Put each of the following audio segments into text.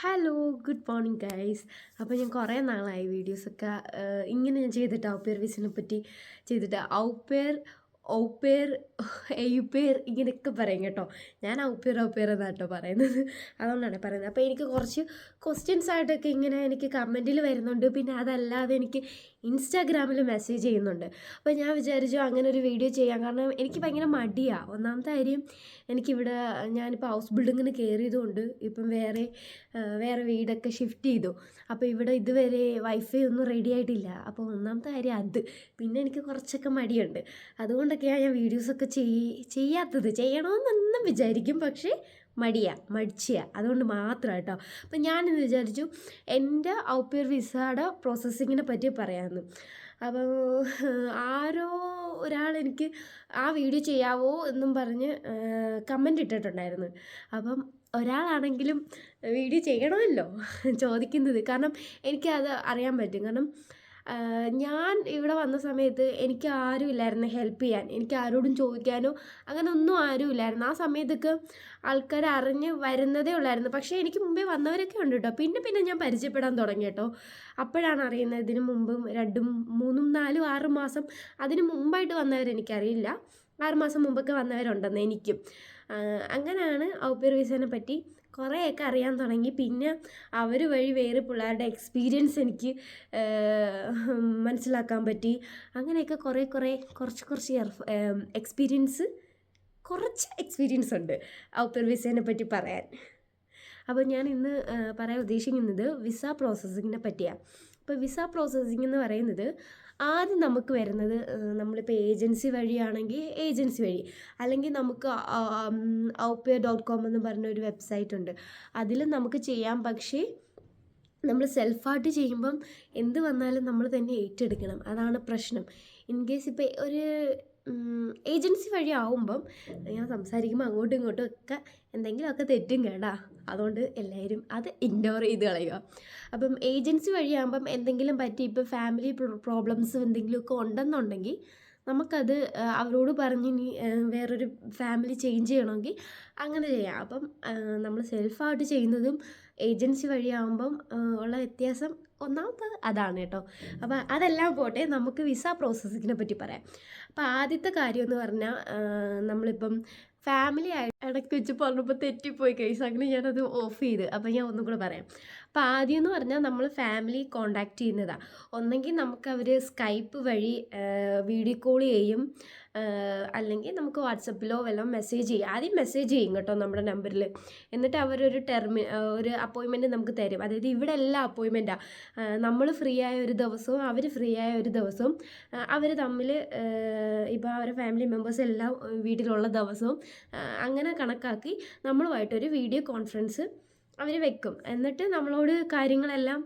Hello good morning guys. അപ്പോൾ ഞാൻ കുറേ നാളായി വീഡിയോസൊക്കെ ഇങ്ങനെ ഞാൻ ചെയ്തിട്ട് ഔപ്പേർ വിസിനെ പറ്റി ചെയ്തിട്ട് ഔപ്പേർ എയ്യുപ്പേർ ഇങ്ങനെയൊക്കെ പറയും കേട്ടോ. ഞാൻ ഔപ്പേർ എന്നാണ് കേട്ടോ പറയുന്നത്, അതുകൊണ്ടാണ് പറയുന്നത്. അപ്പോൾ എനിക്ക് കുറച്ച് ക്വസ്റ്റ്യൻസ് ആയിട്ടൊക്കെ ഇങ്ങനെ എനിക്ക് കമൻറ്റിൽ വരുന്നുണ്ട്, പിന്നെ അതല്ലാതെ എനിക്ക് ഇൻസ്റ്റാഗ്രാമിൽ മെസ്സേജ് ചെയ്യുന്നുണ്ട്. അപ്പോൾ ഞാൻ വിചാരിച്ചു അങ്ങനെ ഒരു വീഡിയോ ചെയ്യാം, കാരണം എനിക്ക് ഭയങ്കര മടിയാണ്. ഒന്നാമത്തെ കാര്യം എനിക്കിവിടെ ഞാനിപ്പോൾ ഹൗസ് ബിൽഡിങ്ങിന് കയറിയതുകൊണ്ട് ഇപ്പം വേറെ വീടൊക്കെ ഷിഫ്റ്റ് ചെയ്തു. അപ്പോൾ ഇവിടെ ഇതുവരെ വൈഫൈ ഒന്നും റെഡി ആയിട്ടില്ല. അപ്പോൾ ഒന്നാമത്തെ കാര്യം അത്, പിന്നെ എനിക്ക് കുറച്ചൊക്കെ മടിയുണ്ട്. അതുകൊണ്ടൊക്കെയാണ് ഞാൻ വീഡിയോസൊക്കെ ചെയ്യാത്തത്. ചെയ്യണമെന്നൊന്നും വിചാരിക്കും, പക്ഷേ മടിച്ചിയ അതുകൊണ്ട് മാത്രം കേട്ടോ. അപ്പം ഞാനിന്ന് വിചാരിച്ചു എൻ്റെ ഔപ്പേർ വിസയുടെ പ്രോസസ്സിങ്ങിനെ പറ്റി പറയാമെന്ന്. അപ്പോൾ ആരോ ഒരാൾ എനിക്ക് ആ വീഡിയോ ചെയ്യാവോ എന്നും പറഞ്ഞ് കമൻ്റ് ഇട്ടിട്ടുണ്ടായിരുന്നു. അപ്പം ഒരാളാണെങ്കിലും വീഡിയോ ചെയ്യണമല്ലോ ചോദിക്കുന്നത്, കാരണം എനിക്കത് അറിയാൻ പറ്റും. കാരണം ഞാൻ ഇവിടെ വന്ന സമയത്ത് എനിക്ക് ആരും ഇല്ലായിരുന്നു ഹെൽപ്പ് ചെയ്യാൻ, എനിക്ക് ആരോടും ചോദിക്കാനോ അങ്ങനെ ഒന്നും ആരും ഇല്ലായിരുന്നു. ആ സമയത്തൊക്കെ ആൾക്കാർ അറിഞ്ഞ് വരുന്നതേ ഉള്ളായിരുന്നു. പക്ഷേ എനിക്ക് മുമ്പേ വന്നവരൊക്കെ ഉണ്ട് കേട്ടോ. പിന്നെ ഞാൻ പരിചയപ്പെടാൻ തുടങ്ങി കേട്ടോ. അപ്പോഴാണ് അറിയുന്നത് ഇതിന് മുമ്പും 2, 3, 4, 6 മാസം അതിന് മുമ്പായിട്ട് വന്നവരെനിക്കറിയില്ല. 6 മാസം മുമ്പൊക്കെ വന്നവരുണ്ടെന്ന് എനിക്കും. അങ്ങനെയാണ് ഔപ്പേർ വിസേനെ പറ്റി കുറേയൊക്കെ അറിയാൻ തുടങ്ങി. പിന്നെ അവർ വഴി വേറെ പിള്ളേരുടെ എക്സ്പീരിയൻസ് എനിക്ക് മനസ്സിലാക്കാൻ പറ്റി. അങ്ങനെയൊക്കെ കുറച്ച് എക്സ്പീരിയൻസ് ഉണ്ട് ഔപ്പേർ വിസേനെ പറ്റി പറയാൻ. അപ്പോൾ ഞാൻ ഇന്ന് പറയാൻ ഉദ്ദേശിക്കുന്നത് വിസ പ്രോസസ്സിങ്ങിനെ പറ്റിയാണ്. അപ്പോൾ വിസ പ്രോസസ്സിംഗ് എന്ന് പറയുന്നത് ആദ്യം നമുക്ക് വരുന്നത്, നമ്മളിപ്പോൾ ഏജൻസി വഴിയാണെങ്കിൽ ഏജൻസി വഴി, അല്ലെങ്കിൽ നമുക്ക് ഔപ്പേർ.com എന്ന് പറഞ്ഞൊരു വെബ്സൈറ്റ് ഉണ്ട്, അതിൽ നമുക്ക് ചെയ്യാം. പക്ഷേ നമ്മൾ സെൽഫായിട്ട് ചെയ്യുമ്പം എന്ത് വന്നാലും നമ്മൾ തന്നെ ഏറ്റെടുക്കണം, അതാണ് പ്രശ്നം. ഇൻ കേസ് ഇപ്പോൾ ഒരു ഏജൻസി വഴി ആവുമ്പം ഞാൻ സംസാരിക്കുമ്പോൾ അങ്ങോട്ടും ഇങ്ങോട്ടും ഒക്കെ എന്തെങ്കിലുമൊക്കെ തെറ്റും കേടാ, അതുകൊണ്ട് എല്ലാവരും അത് ഇഗ്നോർ ചെയ്ത് കളയുക. അപ്പം ഏജൻസി വഴിയാകുമ്പം എന്തെങ്കിലും പറ്റി ഇപ്പോൾ ഫാമിലി പ്രോബ്ലംസ് എന്തെങ്കിലുമൊക്കെ ഉണ്ടെന്നുണ്ടെങ്കിൽ നമുക്കത് അവരോട് പറഞ്ഞ് ഇനി വേറൊരു ഫാമിലി ചേഞ്ച് ചെയ്യണമെങ്കിൽ അങ്ങനെ ചെയ്യാം. അപ്പം നമ്മൾ സെൽഫായിട്ട് ചെയ്യുന്നതും ഏജൻസി വഴിയാകുമ്പം ഉള്ള വ്യത്യാസം ഒന്നാമത്തെ അതാണ് കേട്ടോ. അപ്പോൾ അതെല്ലാം പോട്ടെ, നമുക്ക് വിസ പ്രോസസ്സിങ്ങിനെ പറ്റി പറയാം. അപ്പോൾ ആദ്യത്തെ കാര്യം എന്ന് പറഞ്ഞാൽ നമ്മളിപ്പം ഫാമിലി ഇടയ്ക്ക് വെച്ച് പറഞ്ഞപ്പോൾ തെറ്റിപ്പോയി കേസ്, അങ്ങനെ ഞാനത് ഓഫ് ചെയ്ത്. അപ്പോൾ ഞാൻ ഒന്നും കൂടെ പറയാം. അപ്പോൾ ആദ്യം എന്ന് പറഞ്ഞാൽ നമ്മൾ ഫാമിലി കോണ്ടാക്ട് ചെയ്യുന്നതാണ്. ഒന്നെങ്കിൽ നമുക്ക് അവർ സ്കൈപ്പ് വഴി വീഡിയോ കോൾ ചെയ്യും, അല്ലെങ്കിൽ നമുക്ക് വാട്സപ്പിലോ വല്ലതും മെസ്സേജ് ചെയ്യും. ആദ്യം മെസ്സേജ് ചെയ്യും കേട്ടോ നമ്മുടെ നമ്പറിൽ. എന്നിട്ട് അവരൊരു ഒരു അപ്പോയിൻമെൻറ്റ് നമുക്ക് തരും. അതായത് ഇവിടെ എല്ലാം അപ്പോയിൻമെൻറ്റാണ്. നമ്മൾ ഫ്രീ ആയ ഒരു ദിവസവും അവർ ഫ്രീ ആയ ഒരു ദിവസവും അവർ തമ്മിൽ ഇപ്പോൾ അവരുടെ ഫാമിലി മെമ്പേഴ്സ് എല്ലാം വീട്ടിലുള്ള ദിവസവും അങ്ങനെ കണക്കാക്കി നമ്മളുമായിട്ടൊരു വീഡിയോ കോൺഫറൻസ് അവർ വെക്കും. എന്നിട്ട് നമ്മളോട് കാര്യങ്ങളെല്ലാം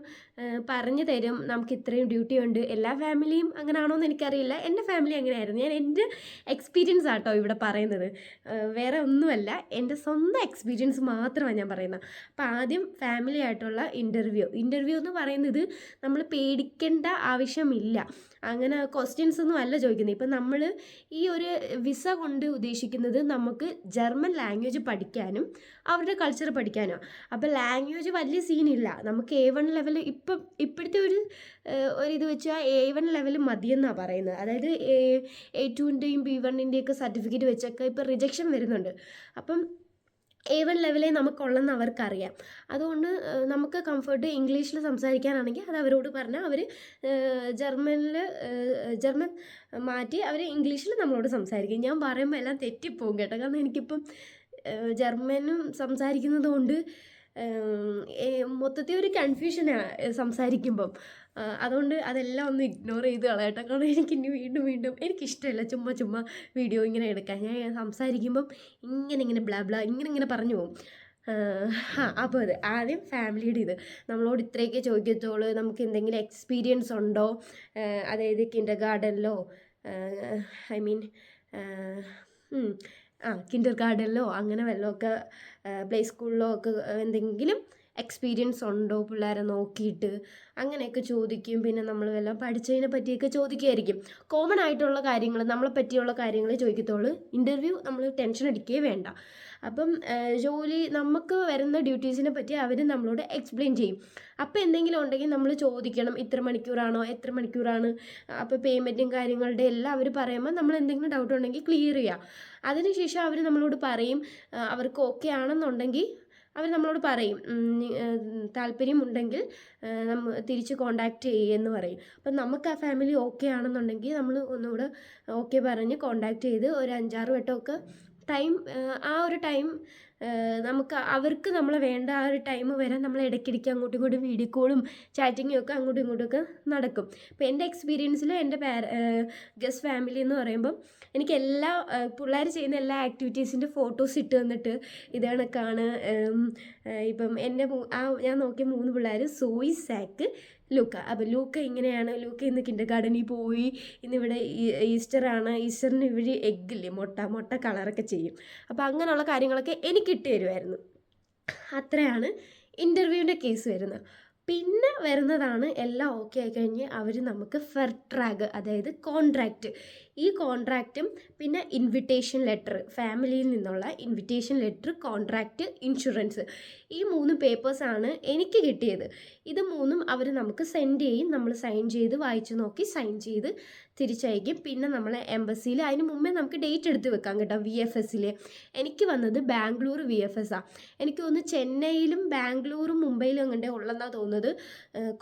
പറഞ്ഞു തരും. നമുക്ക് ഇത്രയും ഡ്യൂട്ടി ഉണ്ട്. എല്ലാ ഫാമിലിയും അങ്ങനെയാണോ എന്ന് എനിക്കറിയില്ല, എൻ്റെ ഫാമിലി അങ്ങനെയായിരുന്നു. ഞാൻ എൻ്റെ എക്സ്പീരിയൻസ് ആട്ടോ ഇവിടെ പറയുന്നത്, വേറെ ഒന്നുമല്ല, എൻ്റെ സ്വന്തം എക്സ്പീരിയൻസ് മാത്രമാണ് ഞാൻ പറയുന്നത്. അപ്പോൾ ആദ്യം ഫാമിലി ആയിട്ടുള്ള ഇൻ്റർവ്യൂ എന്ന് പറയുന്നത് നമ്മൾ പേടിക്കേണ്ട ആവശ്യമില്ല. അങ്ങനെ ക്വസ്റ്റ്യൻസ് ഒന്നും അല്ല ചോദിക്കുന്നത്. ഇപ്പം നമ്മൾ ഈ ഒരു വിസ കൊണ്ട് ഉദ്ദേശിക്കുന്നത് നമുക്ക് ജർമ്മൻ ലാംഗ്വേജ് പഠിക്കാനും അവരുടെ കൾച്ചർ പഠിക്കാനും. അപ്പോൾ ലാംഗ്വേജ് വലിയ സീനില്ല. നമുക്ക് A1 ലെവൽ ഇപ്പോഴത്തെ ഒരു ഇത് വെച്ചാൽ A1 ലെവൽ മതിയെന്നാണ് പറയുന്നത്. അതായത് A2ൻ്റെയും B1ൻ്റെയൊക്കെ സർട്ടിഫിക്കറ്റ് വെച്ചൊക്കെ ഇപ്പോൾ റിജക്ഷൻ വരുന്നുണ്ട്. അപ്പം A1 ലെവലേ നമുക്കുള്ളെന്ന് അവർക്കറിയാം. അതുകൊണ്ട് നമുക്ക് കംഫർട്ട് ഇംഗ്ലീഷിൽ സംസാരിക്കാനാണെങ്കിൽ അത് അവരോട് പറഞ്ഞാൽ അവർ ജർമ്മൻ മാറ്റി അവർ ഇംഗ്ലീഷിൽ നമ്മളോട് സംസാരിക്കും. ഞാൻ പറയുമ്പോൾ എല്ലാം തെറ്റിപ്പോകും കേട്ടോ, കാരണം എനിക്കിപ്പം ജർമ്മനും സംസാരിക്കുന്നത് കൊണ്ട് മൊത്തത്തിൽ ഒരു കൺഫ്യൂഷനാണ് സംസാരിക്കുമ്പം. അതുകൊണ്ട് അതെല്ലാം ഒന്ന് ഇഗ്നോർ ചെയ്ത് കളയട്ടെ, കാരണം എനിക്കിനി വീണ്ടും എനിക്കിഷ്ടമല്ല ചുമ്മാ വീഡിയോ ഇങ്ങനെ എടുക്കാൻ. ഞാൻ സംസാരിക്കുമ്പം ഇങ്ങനെ ബ്ലാ ഇങ്ങനെ പറഞ്ഞു പോകും. അപ്പോൾ അത് ആദ്യം ഫാമിലിയുടെ ഇത് നമ്മളോട് ഇത്രയൊക്കെ ചോദിക്കത്തുള്ളൂ. നമുക്ക് എന്തെങ്കിലും എക്സ്പീരിയൻസ് ഉണ്ടോ, അതായത് കിൻഡർ ഗാർഡനിലോ കിൻഡർ ഗാർഡനിലോ അങ്ങനെ വല്ലതുമൊക്കെ പ്ലേ സ്കൂളിലോ ഒക്കെ എന്തെങ്കിലും എക്സ്പീരിയൻസ് ഉണ്ടോ പിള്ളേരെ നോക്കിയിട്ട് അങ്ങനെയൊക്കെ ചോദിക്കും. പിന്നെ നമ്മൾ വല്ലതും പഠിച്ചതിനെ പറ്റിയൊക്കെ ചോദിക്കുമായിരിക്കും. കോമൺ ആയിട്ടുള്ള കാര്യങ്ങൾ, നമ്മളെ പറ്റിയുള്ള കാര്യങ്ങളെ ചോദിക്കത്തുള്ളൂ. ഇൻ്റർവ്യൂ നമ്മൾ ടെൻഷൻ അടിക്കുകയേ വേണ്ട. അപ്പം ജോലി നമുക്ക് വരുന്ന ഡ്യൂട്ടീസിനെ പറ്റി അവർ നമ്മളോട് എക്സ്പ്ലെയിൻ ചെയ്യും. അപ്പോൾ എന്തെങ്കിലും ഉണ്ടെങ്കിൽ നമ്മൾ ചോദിക്കണം, ഇത്ര മണിക്കൂറാണോ, എത്ര മണിക്കൂറാണ്, അപ്പോൾ പേയ്മെൻറ്റും കാര്യങ്ങളുടെ എല്ലാം അവർ പറയുമ്പോൾ നമ്മൾ എന്തെങ്കിലും ഡൗട്ട് ഉണ്ടെങ്കിൽ ക്ലിയർ ചെയ്യുക. അതിനുശേഷം അവർ നമ്മളോട് പറയും, അവർക്ക് ഓക്കെ ആണെന്നുണ്ടെങ്കിൽ അവർ നമ്മളോട് പറയും താല്പര്യമുണ്ടെങ്കിൽ തിരിച്ച് കോണ്ടാക്ട് ചെയ്യുമെന്ന് പറയും. അപ്പം നമുക്ക് ആ ഫാമിലി ഓക്കെ ആണെന്നുണ്ടെങ്കിൽ നമ്മൾ ഒന്നുകൂടെ ഓക്കെ പറഞ്ഞ് കോണ്ടാക്ട് ചെയ്ത് ഒരു 5-6 വട്ടമൊക്കെ ആ ഒരു ടൈം നമുക്ക് അവർക്ക് നമ്മളെ വേണ്ട ആ ഒരു ടൈം വരെ നമ്മൾ ഇടയ്ക്കിടയ്ക്ക് അങ്ങോട്ടും ഇങ്ങോട്ടും വീഡിയോ കോളും ചാറ്റിങ്ങും ഒക്കെ അങ്ങോട്ടും ഇങ്ങോട്ടുമൊക്കെ നടക്കും. ഇപ്പോൾ എൻ്റെ എക്സ്പീരിയൻസിൽ എൻ്റെ ഗസ്റ്റ് ഫാമിലി എന്ന് പറയുമ്പം എനിക്ക് എല്ലാ പിള്ളേർ ചെയ്യുന്ന എല്ലാ ആക്ടിവിറ്റീസിൻ്റെ ഫോട്ടോസ് ഇട്ട് തന്നിട്ട് ഇത് കണക്കാണ്. ഇപ്പം എൻ്റെ ഞാൻ നോക്കിയ 3 പിള്ളേർ സോയി, സാക്ക്, ലൂക്ക. അപ്പോൾ ലൂക്ക ഇങ്ങനെയാണ്, ലൂക്ക ഇന്ന് കിൻഡർഗാർട്ടനിൽ പോയി, ഇന്നിവിടെ ഈസ്റ്ററാണ്, ഈസ്റ്ററിന് ഇവർ എഗ്ഗില്ലേ, മുട്ട കളറൊക്കെ ചെയ്യും. അപ്പോൾ അങ്ങനെയുള്ള കാര്യങ്ങളൊക്കെ എനിക്ക് ഇട്ട് തരുമായിരുന്നു. അത്രയാണ് ഇൻ്റർവ്യൂവിൻ്റെ കേസ് വരുന്നത്. പിന്നെ വരുന്നതാണ് എല്ലാം ഓക്കെ ആയി കഴിഞ്ഞ് അവർ നമുക്ക് ഫെർട്രാഗ്, അതായത് കോൺട്രാക്റ്റ്. ഈ കോൺട്രാക്റ്റും പിന്നെ ഇൻവിറ്റേഷൻ ലെറ്റർ, ഫാമിലിയിൽ നിന്നുള്ള ഇൻവിറ്റേഷൻ ലെറ്റർ, കോൺട്രാക്റ്റ്, ഇൻഷുറൻസ്, ഈ 3 പേപ്പേഴ്സാണ് എനിക്ക് കിട്ടിയത്. ഇത് 3ഉം അവർ നമുക്ക് സെൻഡ് ചെയ്യും. നമ്മൾ സൈൻ ചെയ്ത് വായിച്ച് നോക്കി സൈൻ ചെയ്ത് തിരിച്ചയക്കും. പിന്നെ നമ്മൾ എംബസിയിൽ അതിന് മുമ്പേ നമുക്ക് ഡേറ്റ് എടുത്ത് വെക്കാം കേട്ടോ. VFSൽ എനിക്ക് വന്നത് ബാംഗ്ലൂർ VFSആണ്. എനിക്ക് തോന്നുന്നു ചെന്നൈയിലും ബാംഗ്ലൂരും മുംബൈയിലും അങ്ങനെ ഉള്ളതെന്നാണ് തോന്നുന്നത്.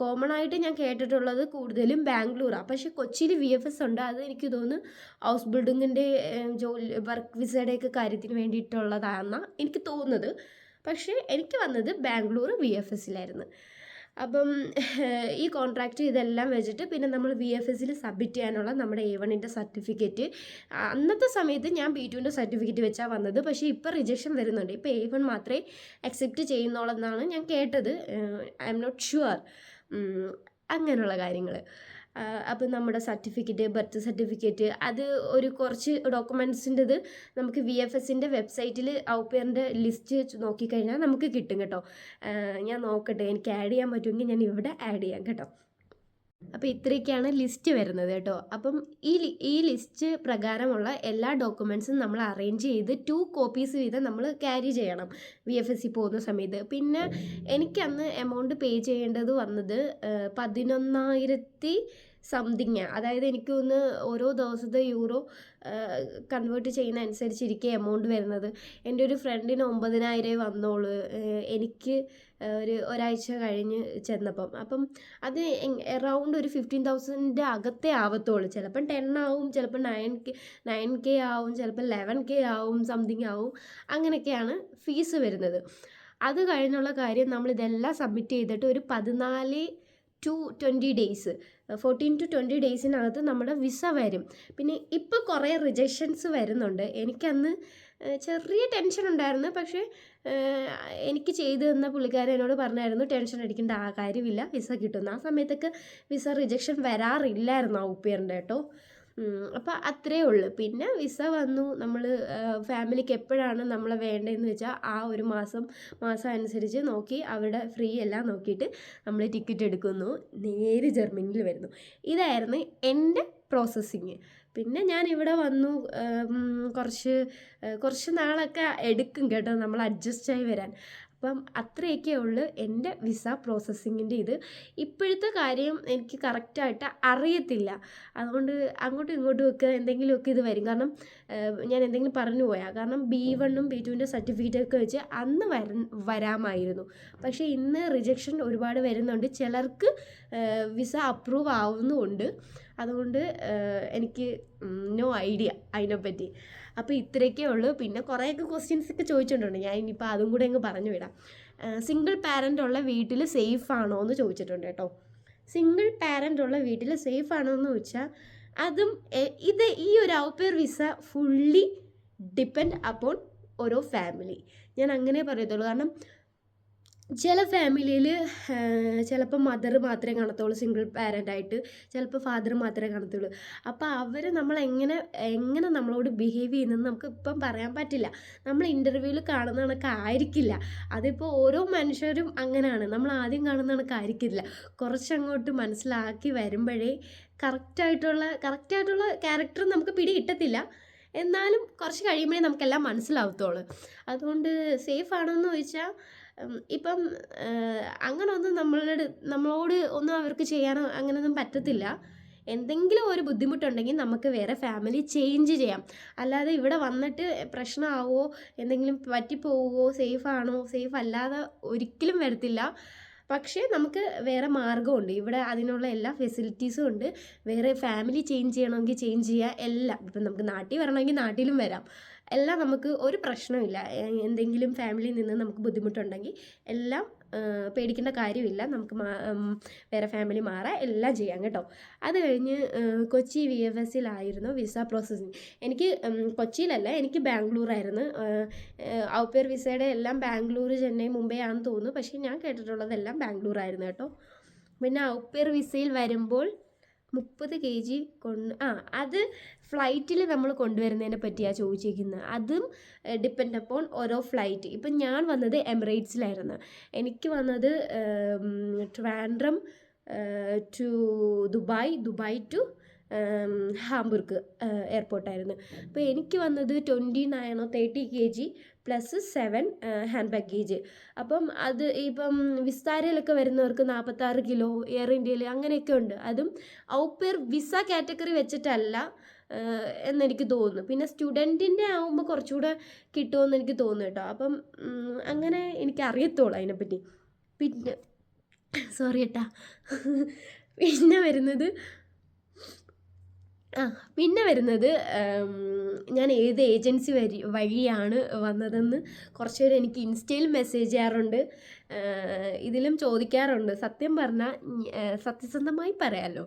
കോമൺ ആയിട്ട് ഞാൻ കേട്ടിട്ടുള്ളത് കൂടുതലും ബാംഗ്ലൂരാണ്. പക്ഷേ കൊച്ചിയിൽ VFS ഉണ്ട്. അത് എനിക്ക് തോന്നുന്നു ഹൗസ് ബിൽഡിങ്ങിൻ്റെ വർക്ക് വിസയുടെയൊക്കെ കാര്യത്തിന് വേണ്ടിയിട്ടുള്ളതാണെന്നാണ് എനിക്ക് തോന്നുന്നത്. പക്ഷേ എനിക്ക് വന്നത് ബാംഗ്ലൂർ VFSലായിരുന്നു. അപ്പം ഈ കോൺട്രാക്റ്റ് ഇതെല്ലാം വെച്ചിട്ട് പിന്നെ നമ്മൾ VFSൽ സബ്മിറ്റ് ചെയ്യാനുള്ള നമ്മുടെ A1ൻ്റെ സർട്ടിഫിക്കറ്റ്, അന്നത്തെ സമയത്ത് ഞാൻ B2ൻ്റെ സർട്ടിഫിക്കറ്റ് വെച്ചാൽ വന്നത്. പക്ഷേ ഇപ്പോൾ റിജക്ഷൻ വരുന്നുണ്ട്. ഇപ്പോൾ A1 മാത്രമേ അക്സെപ്റ്റ് ചെയ്യുന്നുള്ളതെന്നാണ് ഞാൻ കേട്ടത്. I am not sure. അങ്ങനെയുള്ള കാര്യങ്ങൾ. അപ്പം നമ്മുടെ സർട്ടിഫിക്കറ്റ്, ബർത്ത് സർട്ടിഫിക്കറ്റ്, അത് ഒരു കുറച്ച് ഡോക്യുമെൻറ്റ്സിൻ്റെത് നമുക്ക് VFSൻ്റെ വെബ്സൈറ്റിൽ ഔപ്പേറിൻ്റെ ലിസ്റ്റ് നോക്കിക്കഴിഞ്ഞാൽ നമുക്ക് കിട്ടും കേട്ടോ. ഞാൻ നോക്കട്ടെ, എനിക്ക് ആഡ് ചെയ്യാൻ പറ്റുമെങ്കിൽ ഞാൻ ഇവിടെ ആഡ് ചെയ്യാം കേട്ടോ. അപ്പോൾ ഇത്രയൊക്കെയാണ് ലിസ്റ്റ് വരുന്നത് കേട്ടോ. അപ്പം ഈ ലിസ്റ്റ് പ്രകാരമുള്ള എല്ലാ ഡോക്യുമെൻറ്റ്സും നമ്മൾ അറേഞ്ച് ചെയ്ത് 2 കോപ്പീസ് വീതം നമ്മൾ ക്യാരി ചെയ്യണം VFSൽ പോകുന്ന സമയത്ത്. പിന്നെ എനിക്കന്ന് എമൗണ്ട് പേ ചെയ്യേണ്ടത് വന്നത് 11,000 സംതിങ്. അതായത് എനിക്കൊന്ന് ഓരോ ദിവസത്തെ യൂറോ കൺവേർട്ട് ചെയ്യുന്ന അനുസരിച്ചിരിക്കും എമൗണ്ട് വരുന്നത്. എൻ്റെ ഒരു ഫ്രണ്ടിന് 9,000 വന്നോളൂ എനിക്ക് ഒരാഴ്ച കഴിഞ്ഞ് ചെന്നപ്പം. അപ്പം അത് അറൗണ്ട് ഒരു 15,000 അകത്തേ ആവത്തുള്ളൂ. ചിലപ്പം 10 ആവും, ചിലപ്പോൾ 9K ആവും, ചിലപ്പോൾ 11K ആവും, സംതിങ് ആവും. അങ്ങനെയൊക്കെയാണ് ഫീസ് വരുന്നത്. അത് കഴിഞ്ഞുള്ള കാര്യം നമ്മളിതെല്ലാം സബ്മിറ്റ് ചെയ്തിട്ട് ഒരു 14 to 20 ഡേയ്സ്, 14 to 20 ഡേയ്സിനകത്ത് നമ്മുടെ വിസ വരും. പിന്നെ ഇപ്പോൾ കുറേ റിജക്ഷൻസ് വരുന്നുണ്ട്. എനിക്കന്ന് ചെറിയ ടെൻഷൻ ഉണ്ടായിരുന്നു. പക്ഷേ എനിക്ക് ചെയ്തു തന്ന പുള്ളിക്കാരൻ എന്നോട് പറഞ്ഞായിരുന്നു ടെൻഷൻ അടിക്കേണ്ട കാര്യമില്ല, വിസ കിട്ടുന്നു. ആ സമയത്തൊക്കെ വിസ റിജക്ഷൻ വരാറില്ലായിരുന്നു ഔപ്പേറിൻ്റെ കേട്ടോ. അപ്പോൾ അത്രയേ ഉള്ളൂ. പിന്നെ വിസ വന്നു. നമ്മൾ ഫാമിലിക്ക് എപ്പോഴാണ് നമ്മളെ വേണ്ടതെന്ന് വെച്ചാൽ ആ ഒരു മാസം അനുസരിച്ച് നോക്കി അവിടെ ഫ്രീ എല്ലാം നോക്കിയിട്ട് നമ്മൾ ടിക്കറ്റ് എടുക്കുന്നു, നേരെ ജർമ്മനിയിൽ വരുന്നു. ഇതായിരുന്നു എൻ്റെ പ്രോസസ്സിങ്. പിന്നെ ഞാൻ ഇവിടെ വന്നു. കുറച്ച് നാളൊക്കെ എടുക്കും കേട്ടോ നമ്മൾ അഡ്ജസ്റ്റായി വരാൻ. അപ്പം അത്രയൊക്കെ ഉള്ളു എൻ്റെ വിസ പ്രോസസ്സിങ്ങിൻ്റെ ഇത്. ഇപ്പോഴത്തെ കാര്യം എനിക്ക് കറക്റ്റായിട്ട് അറിയത്തില്ല. അതുകൊണ്ട് അങ്ങോട്ടും ഇങ്ങോട്ടും ഒക്കെ എന്തെങ്കിലുമൊക്കെ ഇത് വരും. കാരണം ഞാൻ എന്തെങ്കിലും പറഞ്ഞു പോയാൽ, കാരണം B1ഉം B2ൻ്റെ സർട്ടിഫിക്കറ്റൊക്കെ വെച്ച് അന്ന് വരാമായിരുന്നു. പക്ഷേ ഇന്ന് റിജക്ഷൻ ഒരുപാട് വരുന്നുണ്ട്. ചിലർക്ക് വിസ അപ്രൂവ് ആവുന്നുമുണ്ട്. അതുകൊണ്ട് എനിക്ക് നോ ഐഡിയ അതിനെപ്പറ്റി. അപ്പോൾ ഇത്രയൊക്കെ ഉള്ളൂ. പിന്നെ കുറേയൊക്കെ ക്വസ്റ്റ്യൻസ് ഒക്കെ ചോദിച്ചിട്ടുണ്ട്. ഞാൻ ഇനിയിപ്പോൾ അതും കൂടെ അങ്ങ് പറഞ്ഞു വിടാം. സിംഗിൾ പാരൻ്റ് ഉള്ള വീട്ടിൽ സേഫ് ആണോ എന്ന് ചോദിച്ചിട്ടുണ്ട് കേട്ടോ. സിംഗിൾ പാരൻ്റ് ഉള്ള വീട്ടിൽ സേഫ് ആണോ എന്ന് ചോദിച്ചാൽ അതും ഈ ഒരു ഔപ്പേർ വിസ ഫുള്ളി ഡിപ്പെൻഡ് അപ്പോൺ ഓരോ ഫാമിലി. ഞാൻ അങ്ങനെ പറയത്തുള്ളൂ. കാരണം ചില ഫാമിലിയിൽ ചിലപ്പോൾ മദർ മാത്രമേ കാണത്തുള്ളൂ സിംഗിൾ പാരൻ്റായിട്ട്, ചിലപ്പോൾ ഫാദർ മാത്രമേ കാണത്തുള്ളൂ. അപ്പോൾ അവർ നമ്മളെങ്ങനെ എങ്ങനെ നമ്മളോട് ബിഹേവ് ചെയ്യുന്നതെന്ന് നമുക്ക് ഇപ്പം പറയാൻ പറ്റില്ല. നമ്മൾ ഇൻ്റർവ്യൂവിൽ കാണുന്ന കണക്ക് ആയിരിക്കില്ല. അതിപ്പോൾ ഓരോ മനുഷ്യരും അങ്ങനെയാണ്. നമ്മൾ ആദ്യം കാണുന്ന കണക്കായിരിക്കില്ല. കുറച്ചങ്ങോട്ട് മനസ്സിലാക്കി വരുമ്പോഴേ കറക്റ്റായിട്ടുള്ള ക്യാരക്ടർ നമുക്ക് പിടി കിട്ടത്തില്ല. എന്നാലും കുറച്ച് കഴിയുമ്പോഴേ നമുക്കെല്ലാം മനസ്സിലാവത്തുള്ളൂ. അതുകൊണ്ട് സേഫ് ആണോയെന്ന് ചോദിച്ചാൽ ഇപ്പം അങ്ങനൊന്നും നമ്മളോട് ഒന്നും അവർക്ക് ചെയ്യാനോ അങ്ങനെയൊന്നും പറ്റത്തില്ല. എന്തെങ്കിലും ഒരു ബുദ്ധിമുട്ടുണ്ടെങ്കിൽ നമുക്ക് വേറെ ഫാമിലി ചേഞ്ച് ചെയ്യാം. അല്ലാതെ ഇവിടെ വന്നിട്ട് പ്രശ്നമാവോ എന്തെങ്കിലും പറ്റിപ്പോവുമോ സേഫ് അല്ലാതെ ഒരിക്കലും വരത്തില്ല. പക്ഷേ നമുക്ക് വേറെ മാർഗ്ഗമുണ്ട്. ഇവിടെ അതിനുള്ള എല്ലാ ഫെസിലിറ്റീസും ഉണ്ട്. വേറെ ഫാമിലി ചേഞ്ച് ചെയ്യണമെങ്കിൽ ചേഞ്ച് ചെയ്യുക, എല്ലാം. ഇപ്പം നമുക്ക് നാട്ടിൽ വരണമെങ്കിൽ നാട്ടിലും വരാം. എല്ലാം നമുക്ക് ഒരു പ്രശ്നമില്ല. എന്തെങ്കിലും ഫാമിലിയിൽ നിന്ന് നമുക്ക് ബുദ്ധിമുട്ടുണ്ടെങ്കിൽ എല്ലാം പേടിക്കേണ്ട കാര്യമില്ല. നമുക്ക് വേറെ ഫാമിലി മാറാം, എല്ലാം ചെയ്യാം കേട്ടോ. അത് കഴിഞ്ഞ് കൊച്ചി VFSലായിരുന്നു വിസ പ്രോസസ്സിങ്. എനിക്ക് കൊച്ചിയിലല്ല, എനിക്ക് ബാംഗ്ലൂരായിരുന്നു. ഔ പെയർ വിസയുടെ എല്ലാം ബാംഗ്ലൂർ, ചെന്നൈ, മുംബൈ ആണെന്ന് തോന്നുന്നു. പക്ഷേ ഞാൻ കേട്ടിട്ടുള്ളതെല്ലാം ബാംഗ്ലൂരായിരുന്നു കേട്ടോ. പിന്നെ ഔ പെയർ വിസയിൽ വരുമ്പോൾ 30 kg അത് ഫ്ലൈറ്റിൽ നമ്മൾ കൊണ്ടുവരുന്നതിനെ പറ്റിയാണ് ചോദിച്ചിരിക്കുന്നത്. അതും ഡിപ്പെൻഡ് അപ്പോൺ ഓരോ ഫ്ലൈറ്റ്. ഇപ്പം ഞാൻ വന്നത് എമിറേറ്റ്സിലായിരുന്നു. എനിക്ക് വന്നത് Trivandrum to Dubai to Hamburg എയർപോർട്ടായിരുന്നു. അപ്പോൾ എനിക്ക് വന്നത് 29 or 30 kg plus 7 hand baggage. അപ്പം അത് ഇപ്പം വിസ്താരയിലൊക്കെ വരുന്നവർക്ക് 46 കിലോ, എയർ ഇന്ത്യയിൽ അങ്ങനെയൊക്കെ ഉണ്ട്. അതും ഔ പെയർ വിസ കാറ്റഗറി വെച്ചിട്ടല്ല എന്നെനിക്ക് തോന്നുന്നു. പിന്നെ സ്റ്റുഡൻറ്റിൻ്റെ ആകുമ്പോൾ കുറച്ചുകൂടെ കിട്ടുമെന്ന് എനിക്ക് തോന്നുന്നു കേട്ടോ. അപ്പം അങ്ങനെ എനിക്ക് അറിയത്തുള്ളൂ അതിനെപ്പറ്റി. പിന്നെ സോറി കേട്ടാ. പിന്നെ വരുന്നത് ഞാൻ ഏത് ഏജൻസി വഴിയാണ് വന്നതെന്ന് കുറച്ച് പേര് എനിക്ക് ഇൻസ്റ്റയിൽ മെസ്സേജ് ചെയ്യാറുണ്ട്, ഇതിലും ചോദിക്കാറുണ്ട്. സത്യം പറഞ്ഞാൽ സത്യസന്ധമായി പറയാമല്ലോ,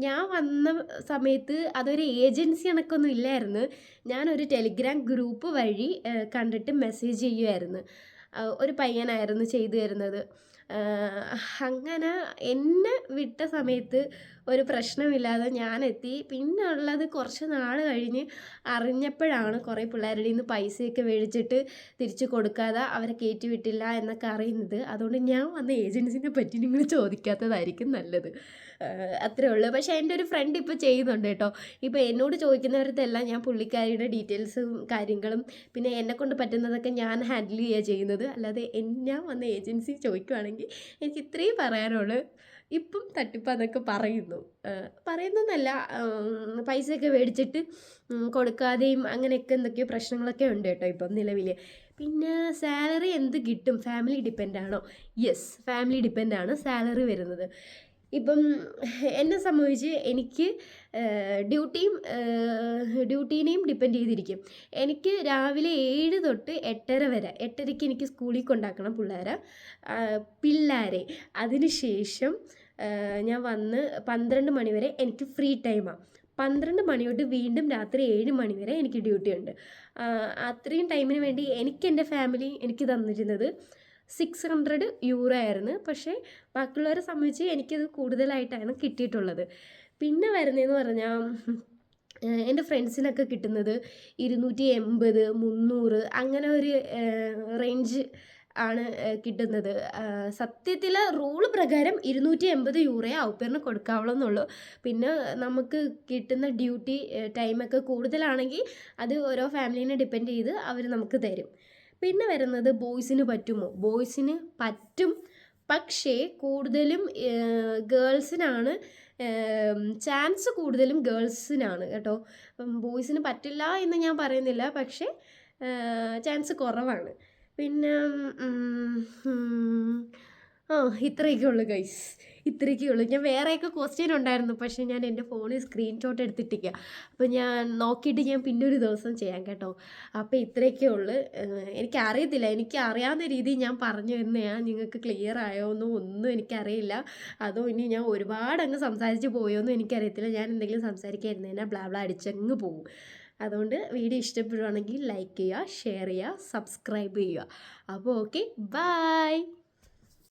ഞാൻ വന്ന സമയത്ത് അതൊരു ഏജൻസി കണക്കൊന്നും ഇല്ലായിരുന്നു. ഞാനൊരു ടെലിഗ്രാം ഗ്രൂപ്പ് വഴി കണ്ടിട്ട് മെസ്സേജ് ചെയ്യുമായിരുന്നു. ഒരു പയ്യനായിരുന്നു ചെയ്തു തരുന്നത്. അങ്ങനെ എന്നെ വിട്ട സമയത്ത് ഒരു പ്രശ്നമില്ലാതെ ഞാനെത്തി. പിന്നെ ഉള്ളത് കുറച്ച് നാൾ കഴിഞ്ഞ് അറിഞ്ഞപ്പോഴാണ് കുറേ പിള്ളേരുടെ നിന്ന് പൈസയൊക്കെ മേടിച്ചിട്ട് തിരിച്ച് കൊടുക്കാതെ അവരെ കയറ്റി വിട്ടില്ല എന്നൊക്കെ അറിയുന്നത്. അതുകൊണ്ട് ഞാൻ വന്ന ഏജൻസിനെ പറ്റി നിങ്ങൾ ചോദിക്കാത്തതായിരിക്കും നല്ലത്. അത്രേ ഉള്ളൂ. പക്ഷേ എൻ്റെ ഒരു ഫ്രണ്ട് ഇപ്പോൾ ചെയ്യുന്നുണ്ട് കേട്ടോ. ഇപ്പോൾ എന്നോട് ചോദിക്കുന്നവരത്തെല്ലാം ഞാൻ പുള്ളിക്കാരിയുടെ ഡീറ്റെയിൽസും കാര്യങ്ങളും പിന്നെ എന്നെക്കൊണ്ട് പറ്റുന്നതൊക്കെ ഞാൻ ഹാൻഡിൽ ചെയ്യുക ചെയ്യുന്നത്. അല്ലാതെ ഞാൻ വന്ന ഏജൻസി ചോദിക്കുവാണെങ്കിൽ എനിക്ക് ഇത്രയും പറയാനുള്ളൂ. ഇപ്പം തട്ടിപ്പാന്നൊക്കെ പറയുന്നല്ല, പൈസയൊക്കെ മേടിച്ചിട്ട് കൊടുക്കാതെയും അങ്ങനെയൊക്കെ എന്തൊക്കെയോ പ്രശ്നങ്ങളൊക്കെ ഉണ്ട് കേട്ടോ ഇപ്പം നിലവിൽ. പിന്നെ സാലറി എന്ത് കിട്ടും, ഫാമിലി ഡിപ്പെൻഡാണോ? യെസ്, ഫാമിലി ഡിപ്പെൻഡാണ് സാലറി വരുന്നത്. ഇപ്പം എന്നെ സംബന്ധിച്ച് എനിക്ക് ഡ്യൂട്ടീനെയും ഡിപ്പെൻഡ് ചെയ്തിരിക്കും. എനിക്ക് രാവിലെ 7 തൊട്ട് 8:30 വരെ, 8:30ക്ക് എനിക്ക് സ്കൂളിൽ കൊണ്ടാക്കണം പിള്ളേരെ. അതിനുശേഷം ഞാൻ വന്ന് 12 മണി വരെ എനിക്ക് ഫ്രീ ടൈമാണ്. 12 മണി തൊട്ട് വീണ്ടും രാത്രി 7 മണി വരെ എനിക്ക് ഡ്യൂട്ടി ഉണ്ട്. അത്രയും ടൈമിന് വേണ്ടി എൻ്റെ ഫാമിലി എനിക്ക് തന്നിരുന്നത് 600 euro ആയിരുന്നു. പക്ഷേ ബാക്കിയുള്ളവരെ സംബന്ധിച്ച് എനിക്കത് കൂടുതലായിട്ടാണ് കിട്ടിയിട്ടുള്ളത്. പിന്നെ വരുന്നതെന്ന് പറഞ്ഞാൽ എൻ്റെ ഫ്രണ്ട്സിനൊക്കെ കിട്ടുന്നത് 280, 300 അങ്ങനെ ഒരു റേഞ്ച് ആണ് കിട്ടുന്നത്. സത്യത്തിൽ റൂൾ പ്രകാരം 280 euro ഔ പെയറിന് കൊടുക്കാവുള്ളൂ എന്നുള്ളൂ. പിന്നെ നമുക്ക് കിട്ടുന്ന ഡ്യൂട്ടി ടൈമൊക്കെ കൂടുതലാണെങ്കിൽ അത് ഓരോ ഫാമിലീനെ ഡിപ്പെൻഡ് ചെയ്ത് അവർ നമുക്ക് തരും. പിന്നെ വരുന്നത് ബോയ്സിന് പറ്റുമോ? ബോയ്സിന് പറ്റും, പക്ഷേ കൂടുതലും ഗേൾസിനാണ് ചാൻസ്, കൂടുതലും ഗേൾസിനാണ് കേട്ടോ. അപ്പം ബോയ്സിന് പറ്റില്ല എന്ന് ഞാൻ പറയുന്നില്ല, പക്ഷേ ചാൻസ് കുറവാണ്. പിന്നെ ഇത്രയൊക്കെ ഉള്ളൂ ഗൈസ്, ഇത്രയൊക്കെ ഉള്ളൂ. ഞാൻ വേറെയൊക്കെ ക്വസ്റ്റ്യൻ ഉണ്ടായിരുന്നു, പക്ഷേ ഞാൻ എൻ്റെ ഫോണിൽ സ്ക്രീൻഷോട്ട് എടുത്തിട്ടില്ല. അപ്പോൾ ഞാൻ നോക്കിയിട്ട് ഞാൻ പിന്നെ ഒരു ദിവസം ചെയ്യാം കേട്ടോ. അപ്പോൾ ഇത്രയൊക്കെ ഉള്ളൂ. എനിക്കറിയത്തില്ല, എനിക്ക് അറിയാവുന്ന രീതിയിൽ ഞാൻ പറഞ്ഞു തന്നെയാണ്. നിങ്ങൾക്ക് ക്ലിയർ ആയോന്നോ ഒന്നും എനിക്കറിയില്ല. അതോ ഇനി ഞാൻ ഒരുപാട് അങ്ങ് സംസാരിച്ച് പോയോന്നും എനിക്കറിയത്തില്ല. ഞാൻ എന്തെങ്കിലും സംസാരിക്കാതിരുന്നതിനാൽ ബ്ലാ അടിച്ചങ്ങ് പോകും. അതുകൊണ്ട് വീഡിയോ ഇഷ്ടപ്പെടുവാണെങ്കിൽ ലൈക്ക് ചെയ്യുക, ഷെയർ ചെയ്യുക, സബ്സ്ക്രൈബ് ചെയ്യുക. അപ്പോൾ ഓക്കെ, ബൈ.